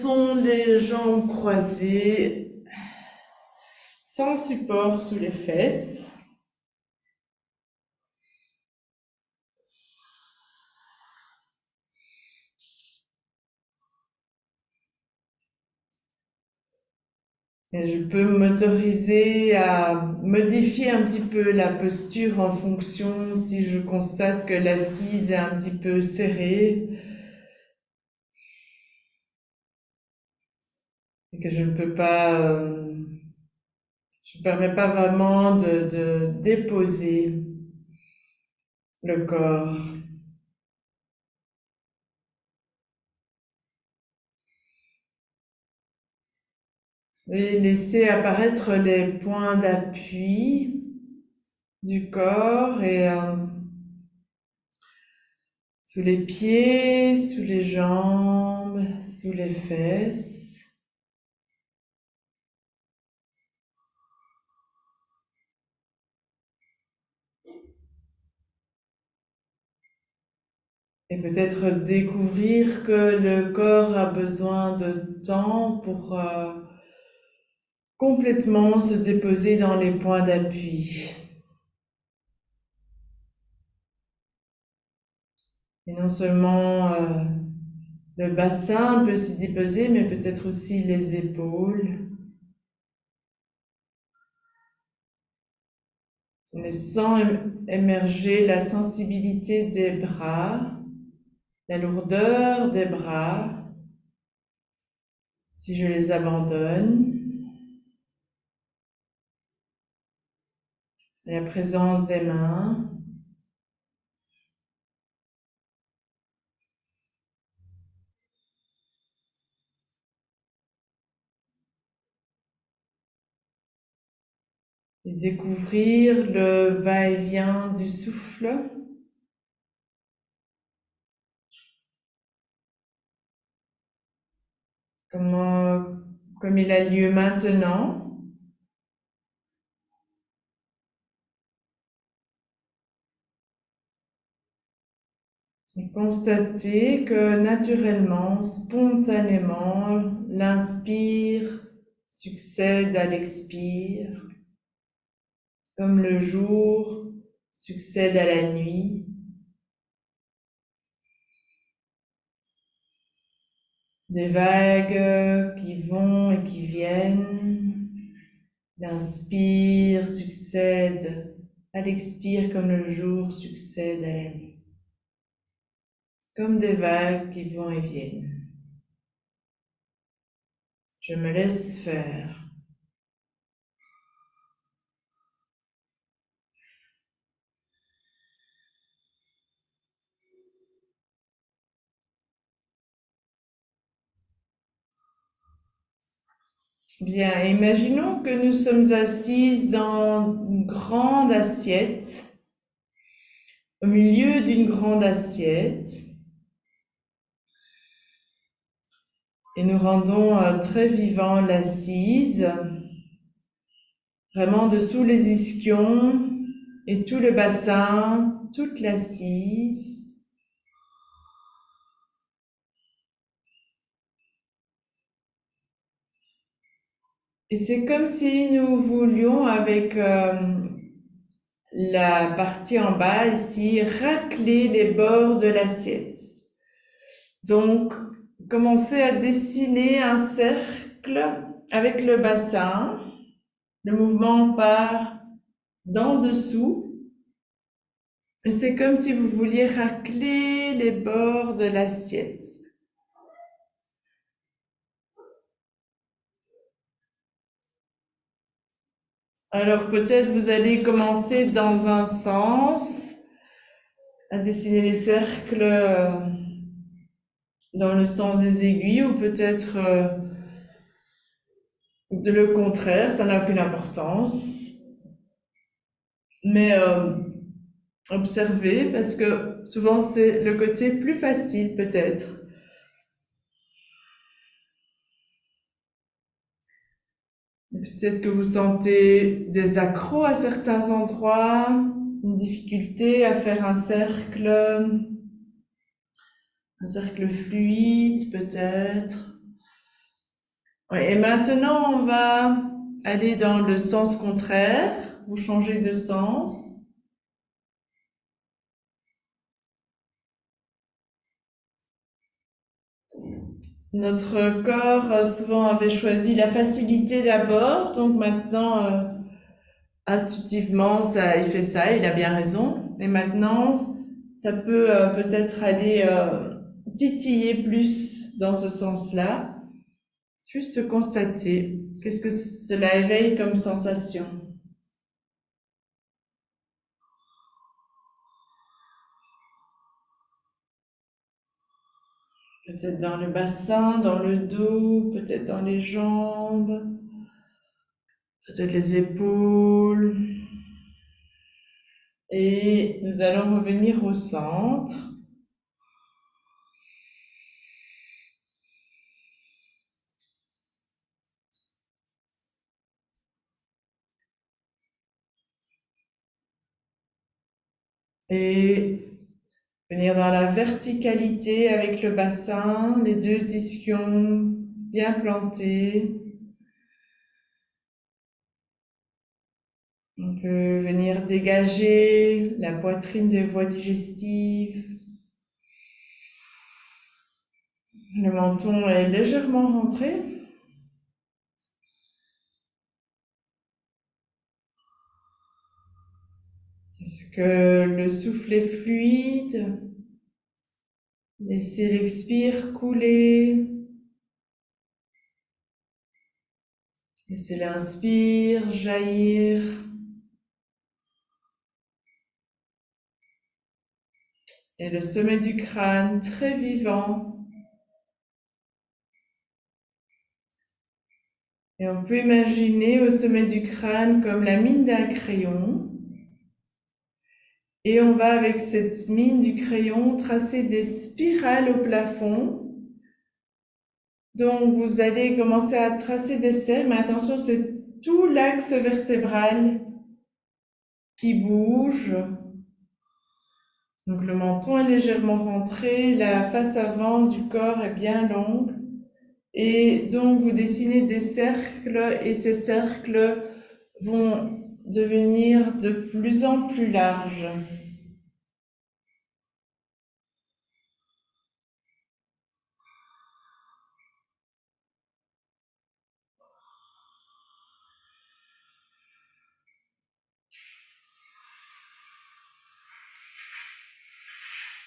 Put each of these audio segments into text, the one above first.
Sont les jambes croisées, sans support sous les fesses. Et je peux m'autoriser à modifier un petit peu la posture en fonction si je constate que l'assise est un petit peu serrée et que je ne peux pas, je ne permets pas vraiment de déposer le corps. Et laisser apparaître les points d'appui du corps et sous les pieds, sous les jambes, sous les fesses. Et peut-être découvrir que le corps a besoin de temps pour complètement se déposer dans les points d'appui. Et non seulement le bassin peut s'y déposer, mais peut-être aussi les épaules. On laissant émerger la sensibilité des bras, la lourdeur des bras, si je les abandonne, la présence des mains, et découvrir le va-et-vient du souffle, comme il a lieu maintenant, et constater que naturellement, spontanément, l'inspire succède à l'expire, comme le jour succède à la nuit. Des vagues qui vont et qui viennent. L'inspire succède à l'expire comme le jour succède à la nuit. Comme des vagues qui vont et viennent. Je me laisse faire. Bien, imaginons que nous sommes assises dans une grande assiette, au milieu d'une grande assiette, et nous rendons très vivant l'assise, vraiment dessous les ischions et tout le bassin, toute l'assise. Et c'est comme si nous voulions, avec la partie en bas ici, racler les bords de l'assiette. Donc, commencer à dessiner un cercle avec le bassin. Le mouvement part d'en dessous. Et c'est comme si vous vouliez racler les bords de l'assiette. Alors peut-être vous allez commencer dans un sens, à dessiner les cercles dans le sens des aiguilles, ou peut-être de le contraire, ça n'a aucune importance. Mais observez, parce que souvent c'est le côté plus facile peut-être. Peut-être que vous sentez des accros à certains endroits, une difficulté à faire un cercle fluide peut-être. Ouais, et maintenant, on va aller dans le sens contraire. Vous changez de sens. Notre corps souvent avait choisi la facilité d'abord, donc maintenant, intuitivement, ça, il fait ça, il a bien raison. Et maintenant, ça peut peut-être aller titiller plus dans ce sens-là. Juste constater. Qu'est-ce que cela éveille comme sensation? Peut-être dans le bassin, dans le dos, peut-être dans les jambes, peut-être les épaules. Et nous allons revenir au centre. Et venir dans la verticalité avec le bassin, les deux ischions bien plantés. On peut venir dégager la poitrine des voies digestives. Le menton est légèrement rentré. Est-ce que le souffle est fluide? Laissez l'expire couler. Laissez l'inspire jaillir. Et le sommet du crâne très vivant. Et on peut imaginer au sommet du crâne comme la mine d'un crayon. Et on va avec cette mine du crayon tracer des spirales au plafond. Donc vous allez commencer à tracer des cercles, mais attention, c'est tout l'axe vertébral qui bouge. Donc le menton est légèrement rentré, la face avant du corps est bien longue. Et donc vous dessinez des cercles et ces cercles vont devenir de plus en plus larges.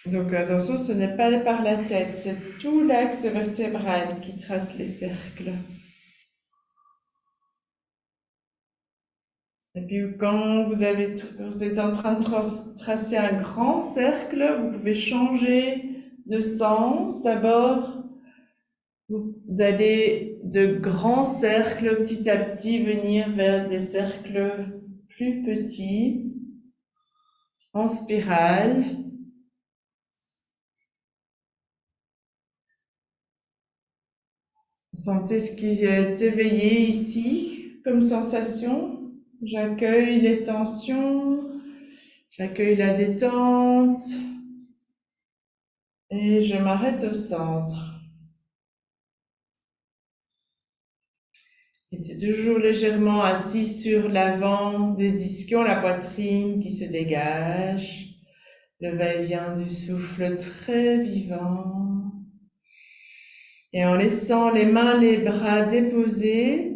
Donc attention, ce n'est pas par la tête, c'est tout l'axe vertébral qui trace les cercles. Et puis quand vous êtes en train de tracer un grand cercle, vous pouvez changer de sens. D'abord, vous allez de grands cercles petit à petit venir vers des cercles plus petits, en spirale. Sentez ce qui est éveillé ici comme sensation. J'accueille les tensions, j'accueille la détente et je m'arrête au centre. Et toujours légèrement assis sur l'avant des ischions, la poitrine qui se dégage, le va-et-vient du souffle très vivant. Et en laissant les mains, les bras déposés,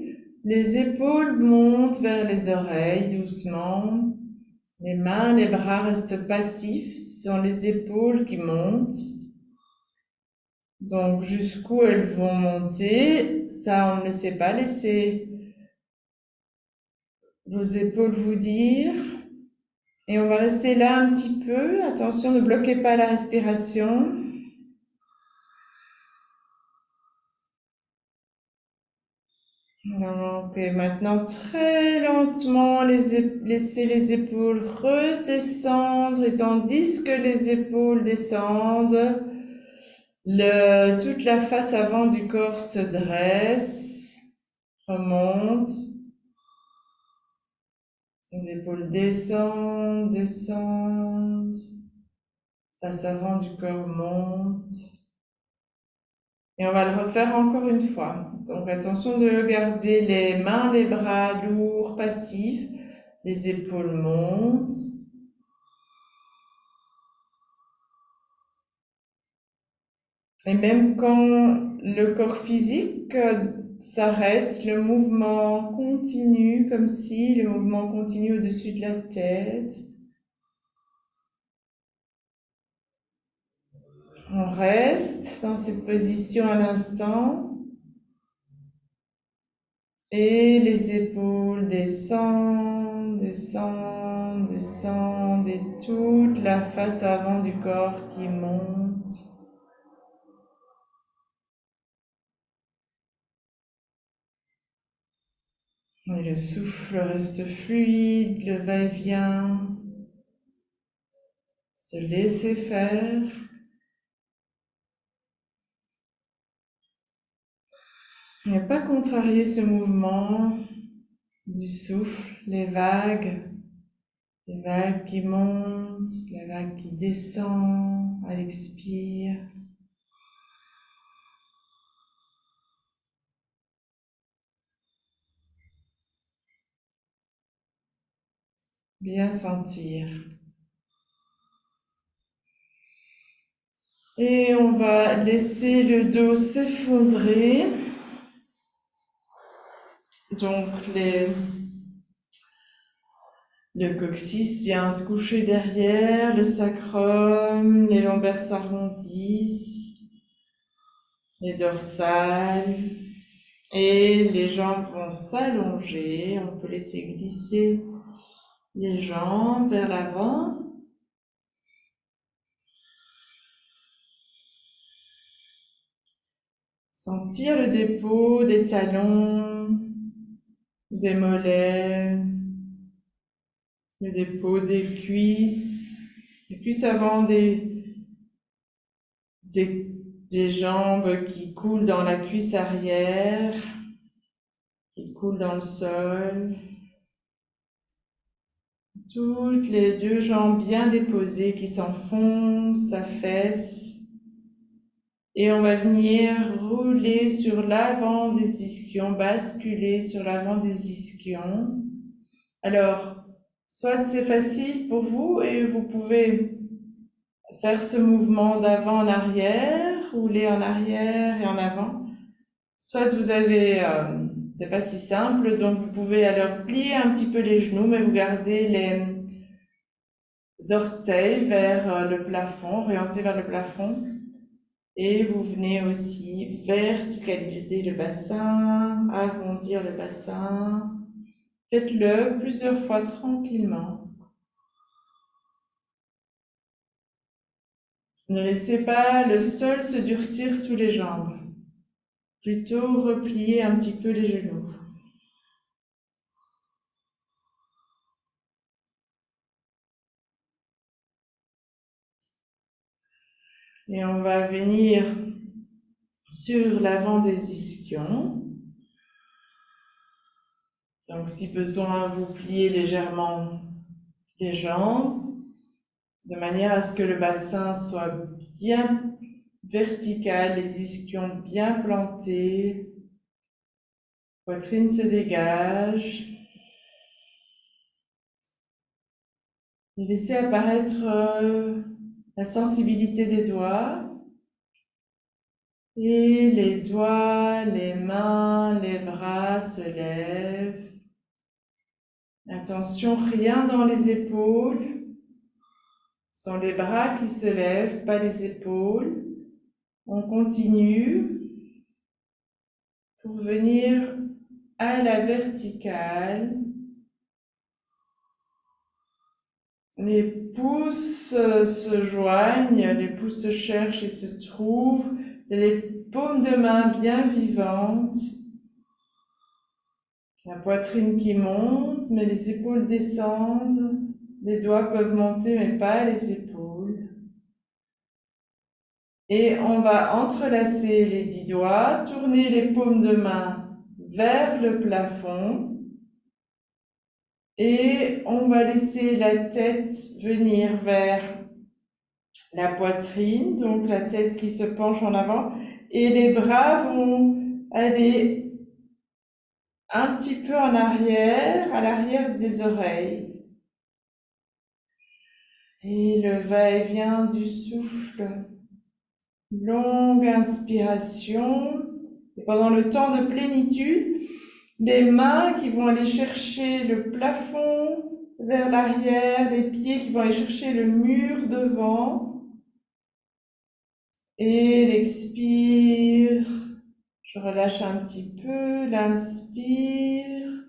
les épaules montent vers les oreilles doucement. Les mains, les bras restent passifs, ce sont les épaules qui montent. Donc jusqu'où elles vont monter, ça on ne sait pas. Laissez vos épaules vous dire. Et on va rester là un petit peu. Attention, ne bloquez pas la respiration. Donc, et maintenant, très lentement, laissez les épaules redescendre. Et tandis que les épaules descendent, toute la face avant du corps se dresse, remonte. Les épaules descendent, descendent. Face avant du corps monte. Et on va le refaire encore une fois. Donc attention de garder les mains, les bras lourds, passifs. Les épaules montent. Et même quand le corps physique s'arrête, le mouvement continue, comme si le mouvement continue au-dessus de la tête. On reste dans cette position à l'instant. Et les épaules descendent, descendent, descendent, et toute la face avant du corps qui monte. Et le souffle reste fluide, le va-et-vient. Se laisser faire. Ne pas contrarier ce mouvement du souffle, les vagues qui montent, les vagues qui descendent à l'expire. Bien sentir. Et on va laisser le dos s'effondrer. Donc le coccyx vient se coucher derrière, le sacrum, les lombaires s'arrondissent, les dorsales, et les jambes vont s'allonger. On peut laisser glisser les jambes vers l'avant. Sentir le dépôt des talons, des mollets, le dépôt des cuisses avant des jambes qui coulent dans la cuisse arrière, qui coulent dans le sol. Toutes les deux jambes bien déposées qui s'enfoncent, s'affaissent. Et on va venir rouler sur l'avant des ischions, basculer sur l'avant des ischions. Alors, soit c'est facile pour vous et vous pouvez faire ce mouvement d'avant en arrière, rouler en arrière et en avant. Soit vous avez, c'est pas si simple, donc vous pouvez alors plier un petit peu les genoux, mais vous gardez les orteils vers le plafond, orientés vers le plafond. Et vous venez aussi verticaliser le bassin, arrondir le bassin. Faites-le plusieurs fois tranquillement. Ne laissez pas le sol se durcir sous les jambes. Plutôt repliez un petit peu les genoux. Et on va venir sur l'avant des ischions. Donc si besoin, vous pliez légèrement les jambes de manière à ce que le bassin soit bien vertical, les ischions bien plantés, poitrine se dégage. Et laissez apparaître la sensibilité des doigts. Et les doigts, les mains, les bras se lèvent. Attention, rien dans les épaules. Ce sont les bras qui se lèvent, pas les épaules. On continue pour venir à la verticale. Les pouces se joignent, les pouces se cherchent et se trouvent. Les paumes de main bien vivantes. La poitrine qui monte, mais les épaules descendent. Les doigts peuvent monter, mais pas les épaules. Et on va entrelacer les 10 doigts, tourner les paumes de main vers le plafond. Et on va laisser la tête venir vers la poitrine, donc la tête qui se penche en avant. Et les bras vont aller un petit peu en arrière, à l'arrière des oreilles. Et le va-et-vient du souffle. Longue inspiration. Et pendant le temps de plénitude, les mains qui vont aller chercher le plafond vers l'arrière, les pieds qui vont aller chercher le mur devant. Et l'expire. Je relâche un petit peu, l'inspire.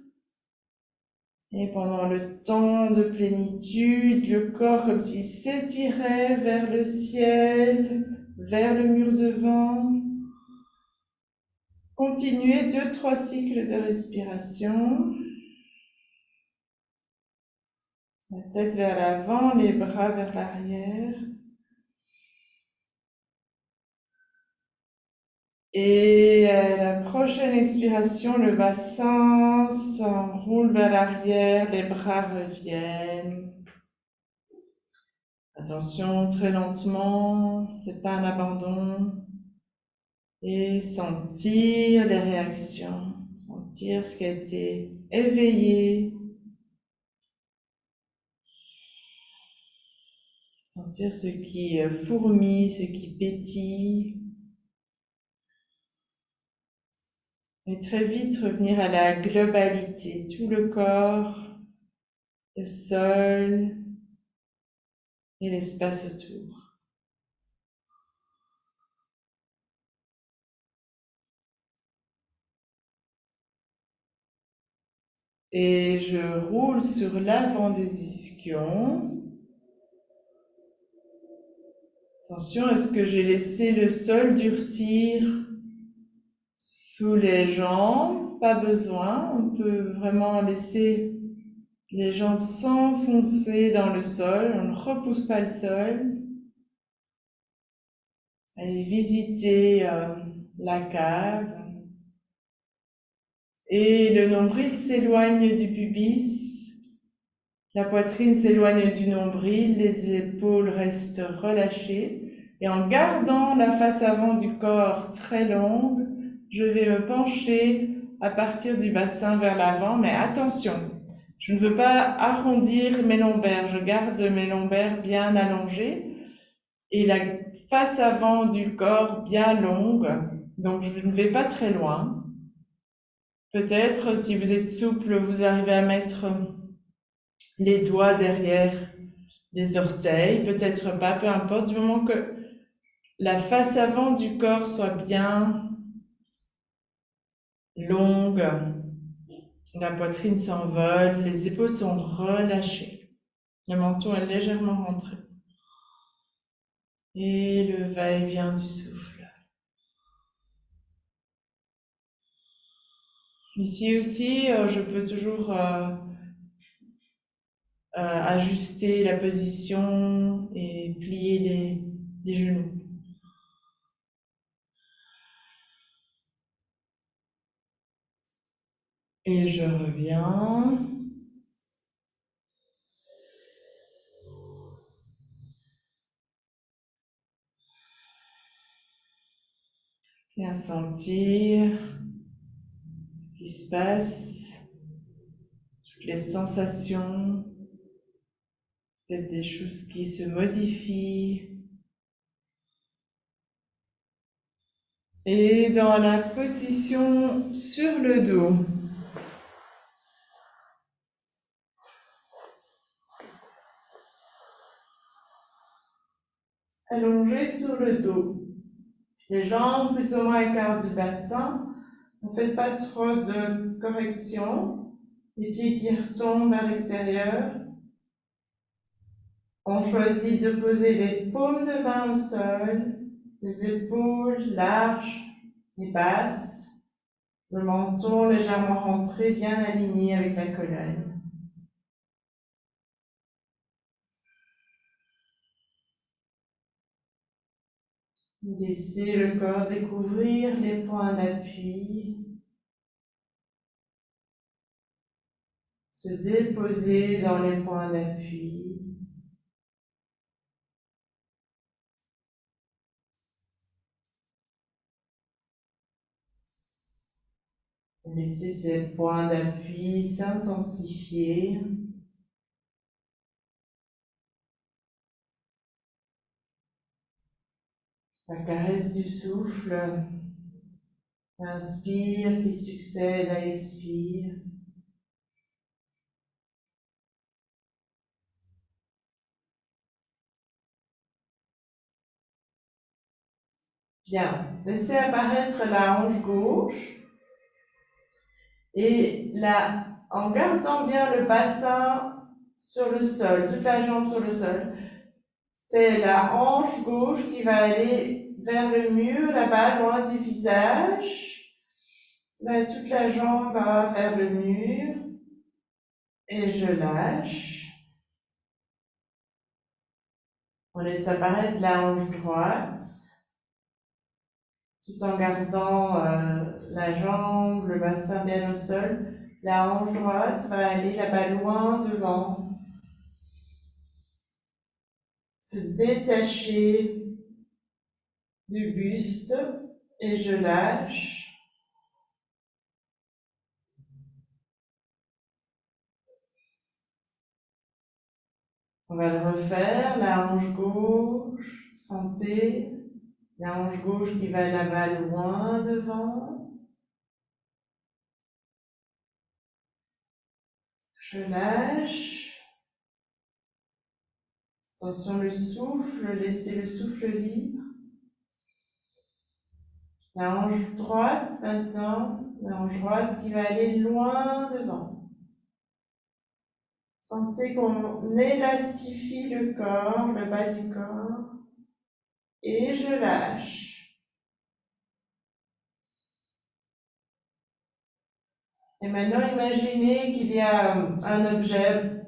Et pendant le temps de plénitude, le corps comme s'il s'étirait vers le ciel, vers le mur devant. Continuez 2-3 cycles de respiration. La tête vers l'avant, les bras vers l'arrière. Et à la prochaine expiration, le bassin s'enroule vers l'arrière, les bras reviennent. Attention, très lentement, c'est pas un abandon. Et sentir les réactions, sentir ce qui a été éveillé, sentir ce qui fourmille, ce qui pétille. Et très vite revenir à la globalité, tout le corps, le sol et l'espace autour. Et je roule sur l'avant des ischions. Attention, est-ce que j'ai laissé le sol durcir sous les jambes? Pas besoin, on peut vraiment laisser les jambes s'enfoncer dans le sol, on ne repousse pas le sol. Allez visiter la cave. Et le nombril s'éloigne du pubis, la poitrine s'éloigne du nombril, les épaules restent relâchées. Et en gardant la face avant du corps très longue, je vais me pencher à partir du bassin vers l'avant, mais attention, je ne veux pas arrondir mes lombaires, je garde mes lombaires bien allongés et la face avant du corps bien longue, donc je ne vais pas très loin. Peut-être, si vous êtes souple, vous arrivez à mettre les doigts derrière les orteils, peut-être pas, peu importe, du moment que la face avant du corps soit bien longue, la poitrine s'envole, les épaules sont relâchées, le menton est légèrement rentré. Et le va-et-vient du souffle. Ici aussi, je peux toujours ajuster la position et plier les genoux. Et je reviens. Bien sentir ce qui se passe, toutes les sensations, peut-être des choses qui se modifient. Et dans la position sur le dos. Allongé sur le dos. Les jambes plus ou moins à l'écart du bassin. Ne faites pas trop de correction. Les pieds qui retombent vers l'extérieur. On choisit de poser les paumes de main au sol, les épaules larges et basses, le menton légèrement rentré, bien aligné avec la colonne. Laissez le corps découvrir les points d'appui, se déposer dans les points d'appui. Laissez ces points d'appui s'intensifier. La caresse du souffle, l'inspire qui succède à l'expire. Bien, laissez apparaître la hanche gauche et là, en gardant bien le bassin sur le sol, toute la jambe sur le sol, c'est la hanche gauche qui va aller vers le mur, là-bas, loin du visage. Là, toute la jambe va vers le mur et je lâche. On laisse apparaître la hanche droite, tout en gardant la jambe, le bassin bien au sol. La hanche droite va aller là-bas loin devant, se détacher du buste et je lâche. On va le refaire, la hanche gauche, sentez la hanche gauche qui va là-bas loin devant. Je lâche. Attention le souffle, laissez le souffle libre. La hanche droite maintenant, la hanche droite qui va aller loin devant. Sentez qu'on élastifie le corps, le bas du corps. Et je lâche. Et maintenant, imaginez qu'il y a un objet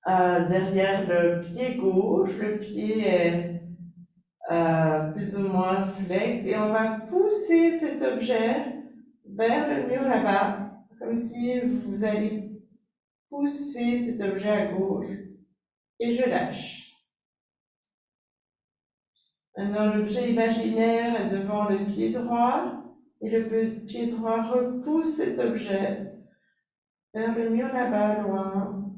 derrière le pied gauche. Le pied est plus ou moins flex et on va pousser cet objet vers le mur là-bas, comme si vous allez pousser cet objet à gauche et je lâche. Maintenant, l'objet imaginaire est devant le pied droit et le pied droit repousse cet objet vers le mur là-bas, loin,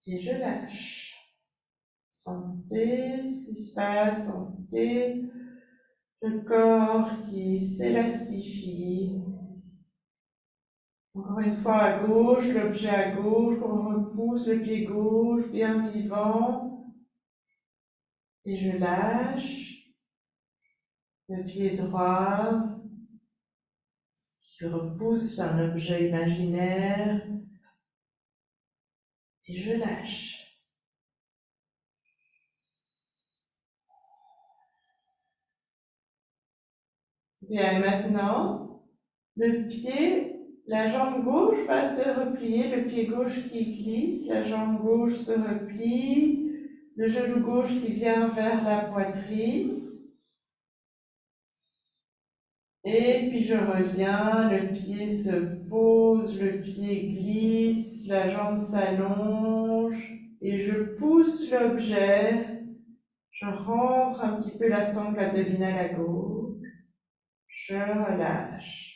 et je lâche. Sentez ce qui se passe, sentez le corps qui s'élastifie. Encore une fois à gauche, l'objet à gauche, on repousse le pied gauche, bien vivant. Et je lâche le pied droit qui repousse un objet imaginaire. Et je lâche. Bien, et maintenant, le pied, la jambe gauche va se replier, le pied gauche qui glisse, la jambe gauche se replie, le genou gauche qui vient vers la poitrine. Et puis je reviens, le pied se pose, le pied glisse, la jambe s'allonge et je pousse l'objet. Je rentre un petit peu la sangle abdominale à gauche. Je relâche.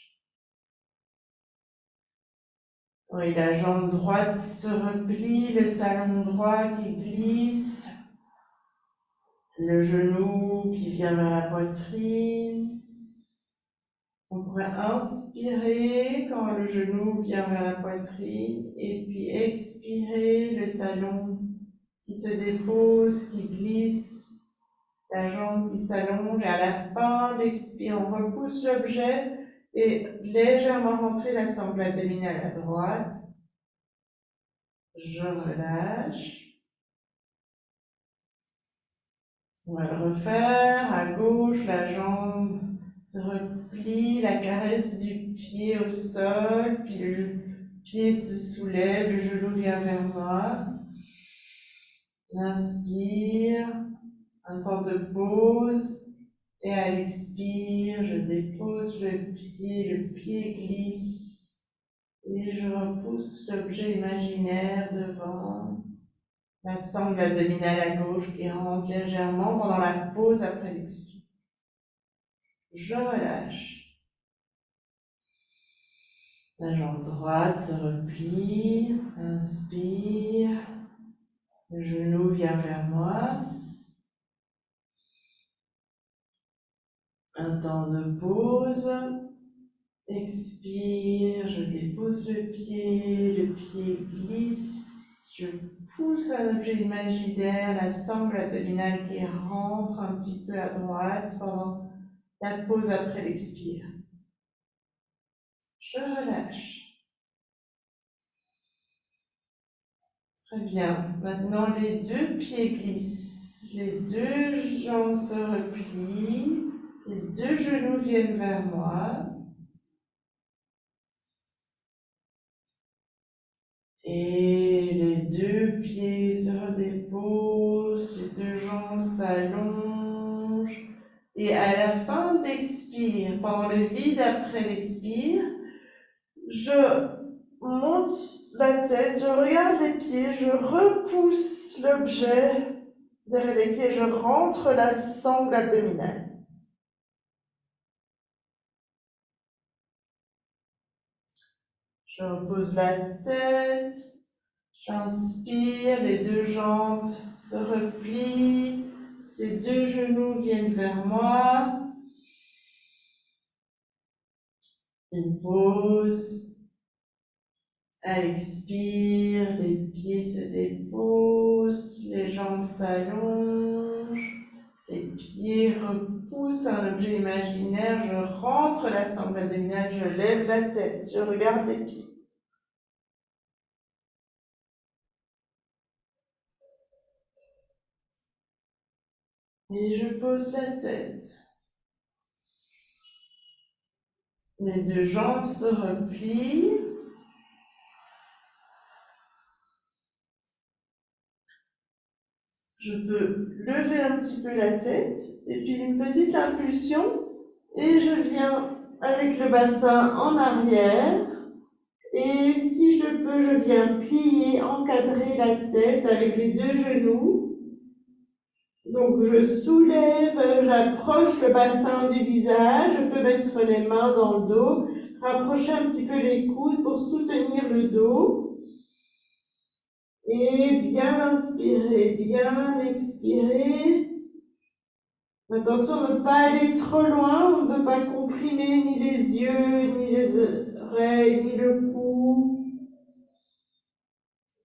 Oui, la jambe droite se replie, le talon droit qui glisse, le genou qui vient vers la poitrine. On pourrait inspirer quand le genou vient vers la poitrine et puis expirer le talon qui se dépose, qui glisse, la jambe qui s'allonge et à la fin l'expire, on repousse l'objet et légèrement rentrer la sangle abdominale à droite. Je relâche. On va le refaire. À gauche, la jambe se replie, la caresse du pied au sol, puis le pied se soulève, le genou vient vers moi. J'inspire, un temps de pause. Et à l'expire, je dépose le pied glisse et je repousse l'objet imaginaire devant. La sangle abdominale à gauche qui rentre légèrement pendant la pause après l'expire. Je relâche. La jambe droite se replie, inspire, le genou vient vers moi. Un temps de pause. Expire, je dépose le pied glisse, je pousse un objet imaginaire, la sangle abdominale qui rentre un petit peu à droite pendant la pause après l'expire. Je relâche. Très bien. Maintenant, les deux pieds glissent, les deux jambes se replient, les deux genoux viennent vers moi. Et les deux pieds se redéposent, les deux jambes s'allongent. Et à la fin de l'expire, pendant le vide après l'expire, je monte la tête, je regarde les pieds, je repousse l'objet derrière les pieds, je rentre la sangle abdominale. Je repose la tête, j'inspire, les deux jambes se replient, les deux genoux viennent vers moi. Une pause. À l'expire, les pieds se déposent, les jambes s'allongent, les pieds repoussent un objet imaginaire, je rentre la sangle abdominale, je lève la tête, je regarde les pieds. Et je pose la tête. Les deux jambes se replient. Je peux lever un petit peu la tête et puis une petite impulsion et je viens avec le bassin en arrière et si je peux, je viens plier, encadrer la tête avec les deux genoux. Donc je soulève, j'approche le bassin du visage, je peux mettre les mains dans le dos, rapprocher un petit peu les coudes pour soutenir le dos. Et bien inspirer, bien expirer. Attention à ne pas aller trop loin, on ne veut pas comprimer ni les yeux, ni les oreilles, ni le cou.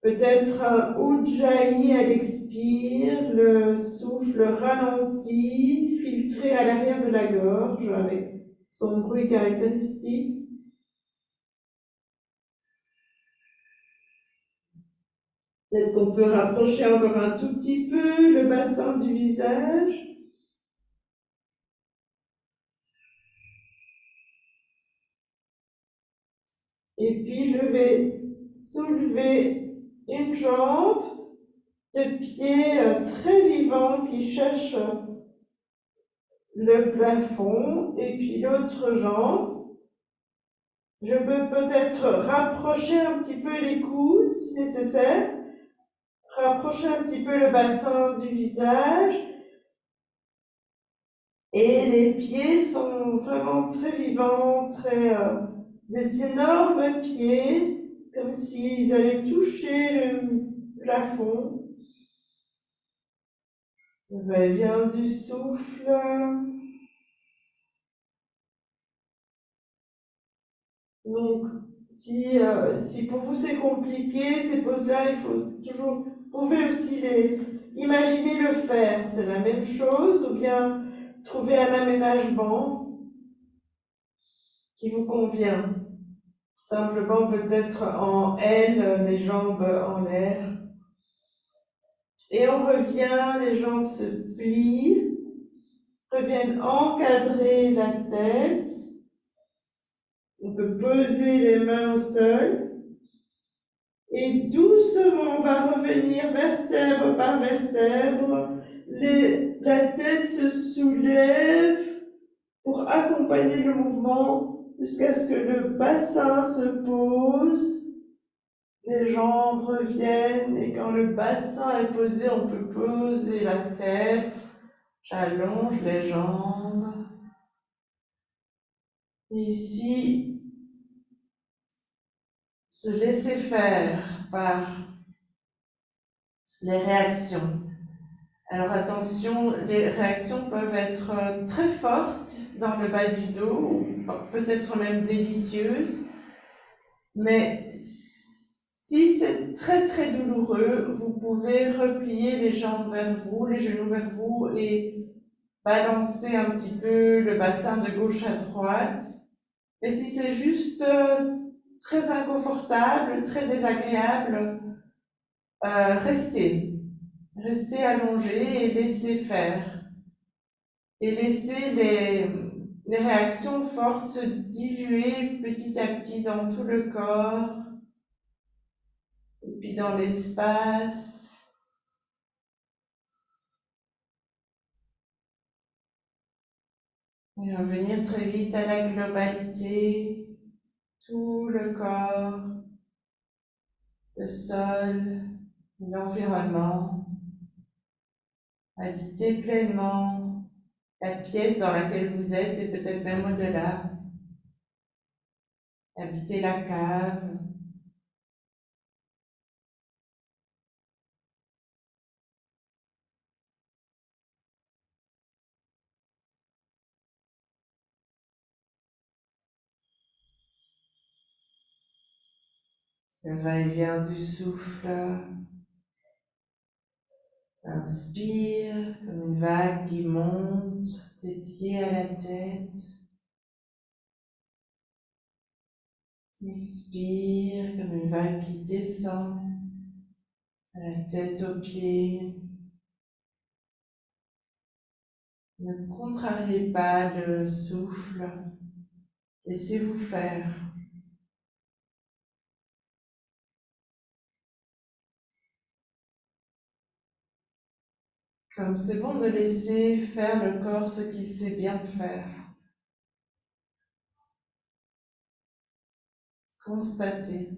Peut-être un Ujjayi à l'expire, le souffle ralenti, filtré à l'arrière de la gorge avec son bruit caractéristique. Peut-être qu'on peut rapprocher encore un tout petit peu le bassin du visage. Et puis je vais soulever une jambe, le pied très vivant qui cherche le plafond, et puis l'autre jambe. Je peux peut-être rapprocher un petit peu les coudes si nécessaire, rapprocher un petit peu le bassin du visage. Et les pieds sont vraiment très vivants, des énormes pieds, comme s'ils allaient toucher le plafond. Va-et-vient du souffle. Donc, si pour vous c'est compliqué, ces poses-là, il faut toujours, vous pouvez aussi imaginer le faire, c'est la même chose, ou bien trouver un aménagement qui vous convient. Simplement peut-être en L, les jambes en l'air. Et on revient, les jambes se plient, reviennent encadrer la tête. On peut poser les mains au sol. Et doucement, on va revenir vertèbre par vertèbre. La tête se soulève pour accompagner le mouvement jusqu'à ce que le bassin se pose. Les jambes reviennent et quand le bassin est posé, on peut poser la tête. J'allonge les jambes. Ici, se laisser faire par les réactions. Alors attention, les réactions peuvent être très fortes dans le bas du dos, ou peut-être même délicieuses, mais si c'est très très douloureux, vous pouvez replier les jambes vers vous, les genoux vers vous et balancer un petit peu le bassin de gauche à droite. Et si c'est juste très inconfortable, très désagréable, restez. Restez allongé et laissez faire. Et laissez les réactions fortes se diluer petit à petit dans tout le corps et puis dans l'espace. Et revenir très vite à la globalité, tout le corps, le sol, l'environnement. Habitez pleinement la pièce dans laquelle vous êtes et peut-être même au-delà. Habitez la cave. Le va-et-vient du souffle. Inspire comme une vague qui monte des pieds à la tête. Expire comme une vague qui descend de la tête aux pieds. Ne contrariez pas le souffle. Laissez-vous faire. Comme c'est bon de laisser faire le corps ce qu'il sait bien faire. Constatez.